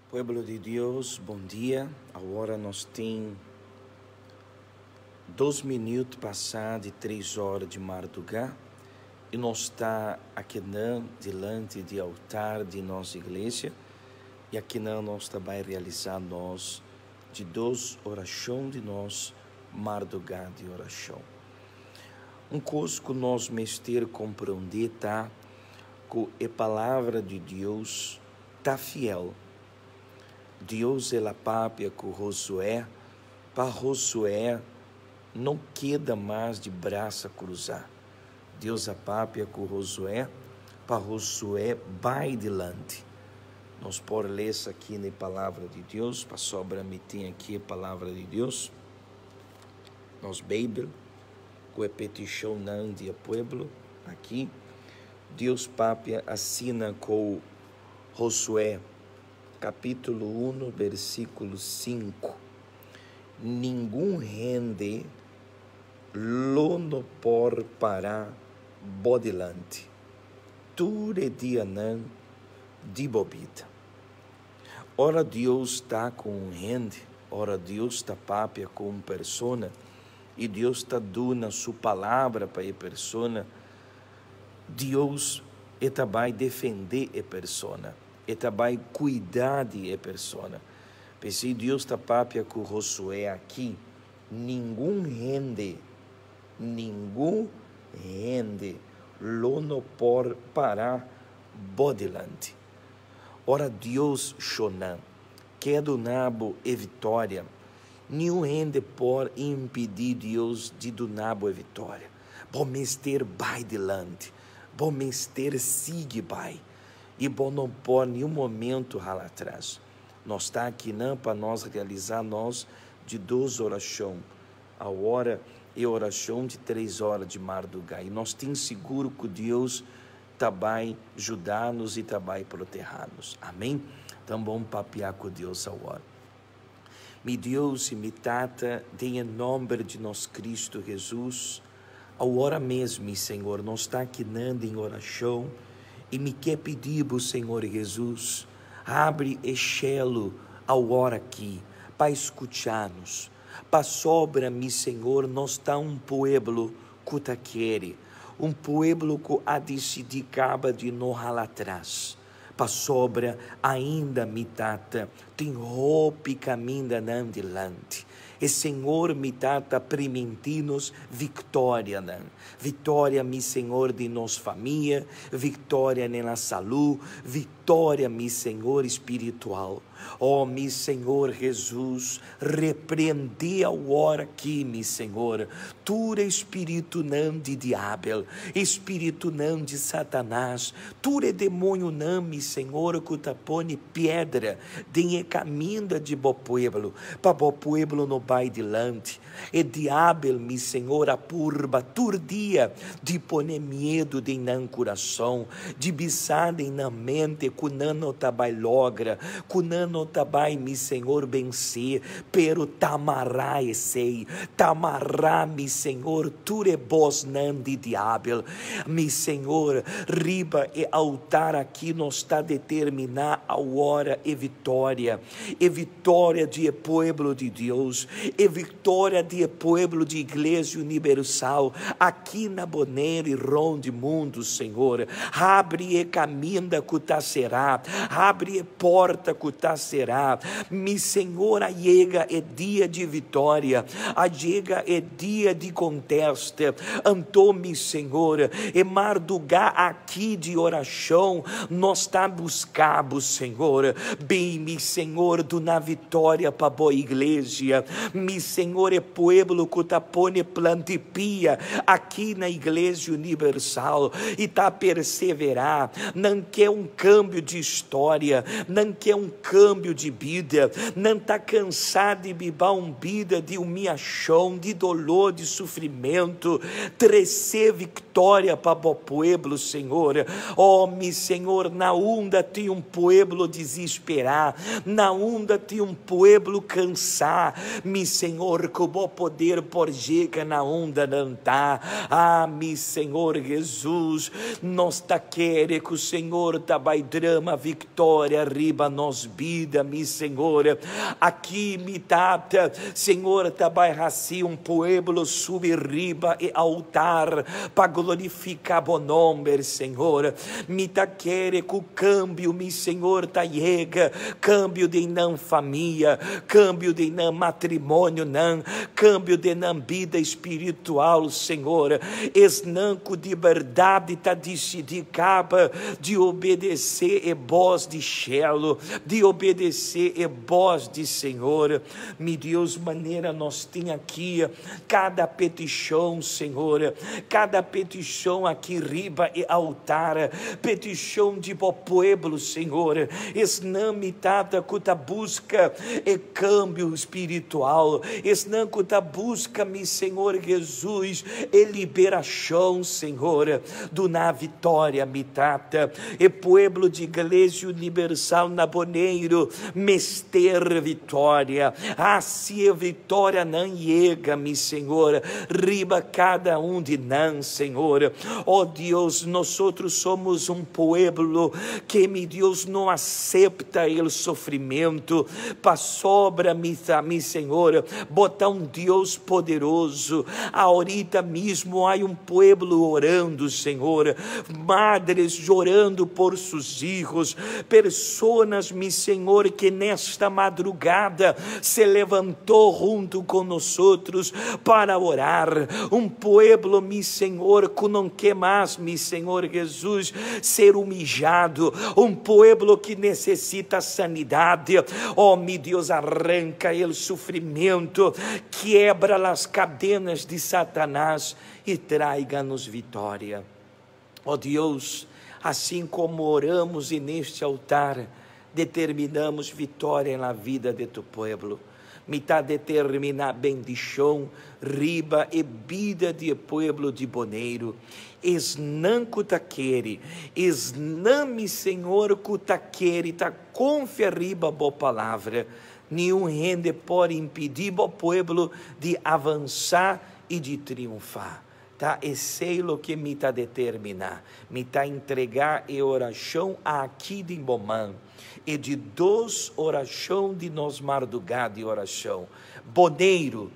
Pueblo de Deus, bom dia. Agora nós temos 2 minutos passados de 3 horas de madrugada e nós está aqui diante do altar de nossa igreja e aqui nós também realizar de 2 orações de nós madrugada de oração. Coisa que nós mestre compreender tá que a palavra de Deus tá fiel. Deus é a pápia com Josué, para Josué não queda mais de braço a cruzar. Deus a pápia com Josué, para Josué vai delante. Nós por ler isso aqui na palavra de Deus, para sobra me tem aqui a palavra de Deus. Nós Bíblia, com a petição não de pueblo, aqui, Deus pápia assina com Josué, capítulo 1, versículo 5. Ninguém rende lono por parar bodelante. Tudo é dia não de bobita. Ora Deus está com um rende, ora Deus está pápia com uma persona, e Deus está dando a sua palavra para a persona. Deus vai defender a persona. E também cuidar de a persona. Se Deus está pápia com Josué aqui, ninguém rende lono por parar bodelante. Ora Deus chonan, quer do nabo e vitória, nenhum rende por impedir Deus de do nabo a vitória. Bom mister vai delante, bom mister sigue vai. E bom não pode nenhum momento ralar atrás. Nós está aqui não para nós realizar de 2 orações. A hora é oração de 3 horas de madrugada. E nós temos seguro que Deus vai ajudar-nos e vai proteger-nos. Amém? Então vamos papiar com Deus agora. Meu Deus e minha tata, em nome de nosso Cristo Jesus, a hora mesmo, Senhor, nós está aqui não em oração. E me quer pedir, Senhor Jesus, abre o cielo ao hora aqui, para escutar-nos. Para sobra-me, Senhor, nós está pueblo que te quer, pueblo que a decidir acaba de não ralar atrás. Para sobra, ainda, me tata, tem roupa e caminho não delante. E Senhor, me tata, permite-nos vitória, não? Vitória, mi Senhor, de nossa família, vitória na saúde, vitória, mi Senhor, espiritual. Oh, mi Senhor Jesus, repreende a hora aqui, mi Senhor, tudo espírito não de diabo, espírito não de Satanás, tudo demônio não, mi Senhor, que te põe pedra, de caminho de bo pueblo, para bo pueblo no vai delante, e diabo, mi Senhor, apurba, turdia, de pôr medo de não coração, de bisada em na mente, que não tabai logra, que não tabai, mi Senhor, vencer, pero tamará e sei, tamará, mi Senhor, tu é bos não de diabo, mi Senhor, riba e altar aqui nós está determinar a hora e vitória de pueblo de Deus, e vitória de pueblo de Igreja Universal, aqui na Boneira e ronde mundo, Senhor, abre e caminho que tá será, abre e porta que tá será, mi Senhor, a chega é dia de vitória, a chega é dia de contesta, então, mi Senhor, e madrugar aqui de oração, nós tá buscando, Senhor, bem, mi Senhor, do na vitória para boa igreja, mi Senhor, é pueblo que tá põe plantipia aqui na Igreja Universal e tá perseverar, não quer câmbio de história, não quer câmbio de vida, não tá cansado de viver vida de humilhação, de dolor, de sofrimento, trazer vitória para o pueblo, Senhor. Oh, mi Senhor, na onda tem pueblo desesperar, na onda tem pueblo cansar, mi mi Senhor, que o bom poder por chega na onda não tá. Ah, mi Senhor Jesus, nós tá querendo que o Senhor tá vai drama vitória riba nos vida, mi Senhor. Aqui mi tata, Senhor, tá vai raci pueblo subir riba e altar para glorificar bom nome, Senhor. Mi tá querendo que o câmbio, mi Senhor, tá chega, câmbio de não família, câmbio de não matrimônio, não, câmbio de não vida espiritual, Senhor. Esnanco de verdade tá decidido caba de obedecer e voz de Shelo, de obedecer e voz de Senhor. Me Deus, maneira nós tem aqui cada petição, Senhor, cada petição aqui riba e altar, petição de bo pueblo, Senhor. Esname tata cuta busca e câmbio espiritual, esname cuta busca, mi Senhor Jesus, e liberação, Senhor, do na vitória, mi tata, e pueblo de Igreja Universal na Boneiro, mester vitória, assim a vitória não chega, mi Senhor, riba cada de nós, Senhor. Oh Deus, nós outros somos pueblo que, mi Deus, não aceita o sofrimento, para sobra, mi Senhor, botar Deus poderoso. Ahorita mesmo há pueblo orando, Senhor, madres chorando por seus filhos, pessoas, mi Senhor, que nesta madrugada se levantou junto com nós outros para orar, pueblo, mi Senhor, que não quer mais, mi Senhor Jesus, ser humilhado, pueblo que necessita sanidade. Oh, mi Deus, arranca o sofrimento, quebra as cadenas de Satanás e traga-nos vitória. Oh Deus, assim como oramos e neste altar determinamos vitória na vida de tu pueblo, me tá determinar bendição riba e vida de pueblo de Boneiro. Esnam cutaquere, esname Senhor cutaquere, tá confia riba boa palavra. Nenhum rende pode impedir o pueblo de avançar e de triunfar. Tá? E sei o que me tá determinar, me tá entregar e oração aqui de Bomã, e de dois oração de nós madrugada de oração. Boneiro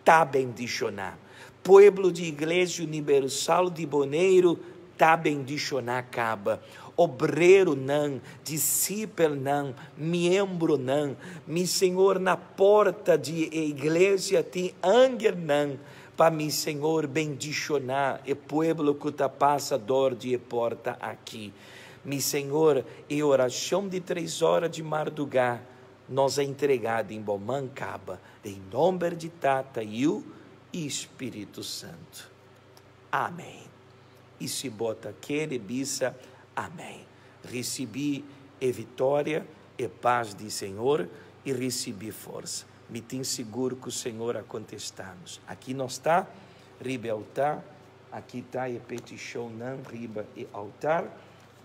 tá bendicionar, pueblo de Igreja Universal de Boneiro tá bendicionar caba. Obreiro não, discípulo não, membro não, mi Senhor, na porta de igreja tem ángel não, para mi Senhor bendicionar e pueblo que está passador de porta aqui. Mi Senhor, e oração de 3 horas de madrugada, nós é entregado em Bomancaba, em nome de Tata e o Espírito Santo. Amém. E se bota aquele bisa, amém. Recebi e vitória e paz de Senhor e recebi força. Me tem seguro que o Senhor a contestar-nos. Aqui nós está, riba e altar, aqui está e petição não, riba e altar,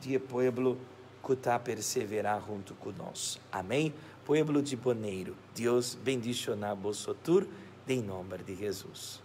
de pueblo que está a perseverar junto conosco. Amém? Pueblo de Boneiro, Deus bendicionar vosso tur, em nome de Jesus.